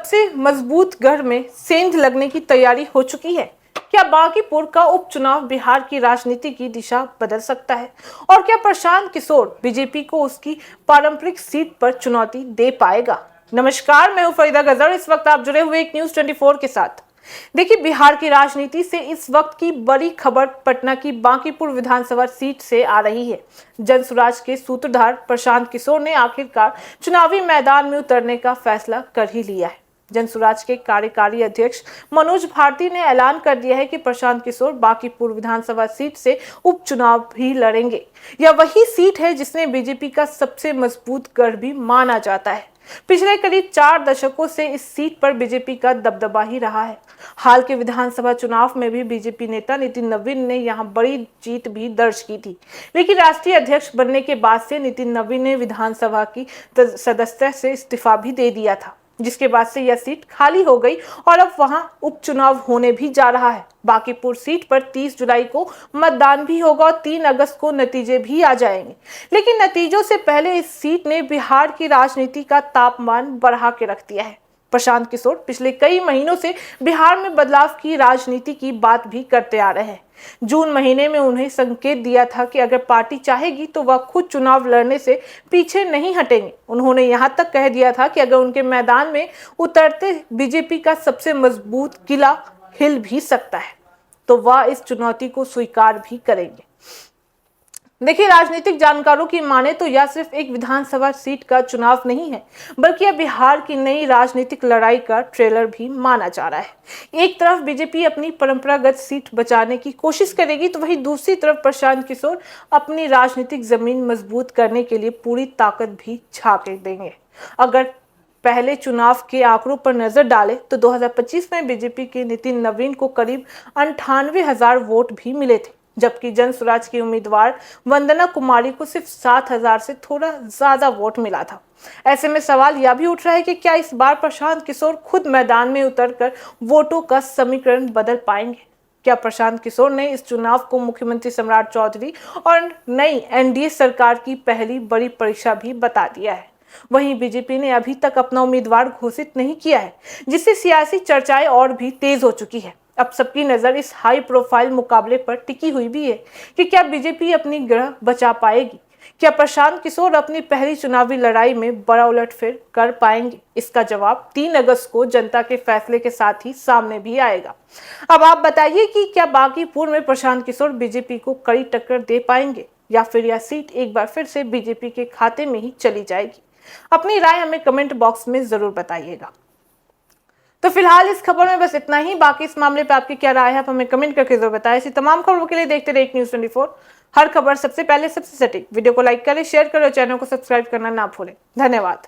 सबसे मजबूत गढ़ में सेंध लगने की तैयारी हो चुकी है। क्या बांकीपुर का उपचुनाव बिहार की राजनीति की दिशा बदल सकता है? और क्या प्रशांत किशोर बीजेपी को उसकी पारंपरिक सीट पर चुनौती दे पाएगा? नमस्कार, मैं हूं फरीदा गजर। इस वक्त आप जुड़े हुए एक न्यूज 24 के साथ। देखिए, बिहार की राजनीति से इस वक्त की बड़ी खबर पटना की बांकीपुर विधानसभा सीट से आ रही है। जनसुराज के सूत्रधार प्रशांत किशोर ने आखिरकार चुनावी मैदान में उतरने का फैसला कर ही लिया है। जनसुराज के कार्यकारी अध्यक्ष मनोज भारती ने ऐलान कर दिया है कि प्रशांत किशोर बांकीपुर विधानसभा सीट से उपचुनाव भी लड़ेंगे। यह वही सीट है जिसने बीजेपी का सबसे मजबूत गढ़ भी माना जाता है। पिछले करीब 4 दशकों से इस सीट पर बीजेपी का दबदबा ही रहा है। हाल के विधानसभा चुनाव में भी बीजेपी नेता नितिन नवीन ने यहां बड़ी जीत भी दर्ज की थी, लेकिन राष्ट्रीय अध्यक्ष बनने के बाद से नितिन नवीन ने विधानसभा की सदस्यता से इस्तीफा भी दे दिया था, जिसके बाद से यह सीट खाली हो गई और अब वहां उपचुनाव होने भी जा रहा है। बांकीपुर सीट पर 30 जुलाई को मतदान भी होगा और 3 अगस्त को नतीजे भी आ जाएंगे। लेकिन नतीजों से पहले इस सीट ने बिहार की राजनीति का तापमान बढ़ा के रख दिया है। प्रशांत किशोर पिछले कई महीनों से बिहार में बदलाव की राजनीति की बात भी करते आ रहे हैं। जून महीने में उन्हें संकेत दिया था कि अगर पार्टी चाहेगी तो वह खुद चुनाव लड़ने से पीछे नहीं हटेंगे। उन्होंने यहां तक कह दिया था कि अगर उनके मैदान में उतरते बीजेपी का सबसे मजबूत किला हिल भी सकता है तो वह इस चुनौती को स्वीकार भी करेंगे। देखिए, राजनीतिक जानकारों की माने तो यह सिर्फ एक विधानसभा सीट का चुनाव नहीं है, बल्कि यह बिहार की नई राजनीतिक लड़ाई का ट्रेलर भी माना जा रहा है। एक तरफ बीजेपी अपनी परंपरागत सीट बचाने की कोशिश करेगी, तो वहीं दूसरी तरफ प्रशांत किशोर अपनी राजनीतिक जमीन मजबूत करने के लिए पूरी ताकत भी झाँक देंगे। अगर पहले चुनाव के आंकड़ों पर नजर डालें तो 2025 में बीजेपी के नितिन नवीन को करीब 98,000 वोट भी मिले थे, जबकि जनसुराज की उम्मीदवार वंदना कुमारी को सिर्फ 7,000 से थोड़ा ज्यादा वोट मिला था। ऐसे में सवाल यह भी उठ रहा है कि क्या इस बार प्रशांत किशोर खुद मैदान में उतरकर वोटों का समीकरण बदल पाएंगे? क्या प्रशांत किशोर ने इस चुनाव को मुख्यमंत्री सम्राट चौधरी और नई एनडीए सरकार की पहली बड़ी परीक्षा भी बता दिया है? वहीं बीजेपी ने अभी तक अपना उम्मीदवार घोषित नहीं किया है, जिससे सियासी चर्चाएं और भी तेज हो चुकी है। अब सबकी नजर इस हाई प्रोफाइल मुकाबले पर टिकी हुई भी है कि क्या बीजेपी अपनी गढ़ बचा पाएगी? क्या प्रशांत किशोर अपनी पहली चुनावी लड़ाई में बड़ा उलटफेर कर पाएंगे? इसका जवाब 3 अगस्त को जनता के फैसले के साथ ही सामने भी आएगा। अब आप बताइए कि क्या बांकीपुर में प्रशांत किशोर बीजेपी को कड़ी टक्कर दे पाएंगे या फिर यह सीट एक बार फिर से बीजेपी के खाते में ही चली जाएगी? अपनी राय हमें कमेंट बॉक्स में जरूर बताइएगा। तो फिलहाल इस खबर में बस इतना ही। बाकी इस मामले पे आपकी क्या राय है, आप हमें कमेंट करके जरूर बताएं। ऐसी तमाम खबरों के लिए देखते रहिए न्यूज़ 24। हर खबर सबसे पहले सबसे सटीक। वीडियो को लाइक करें, शेयर करें और चैनल को सब्सक्राइब करना ना भूलें। धन्यवाद।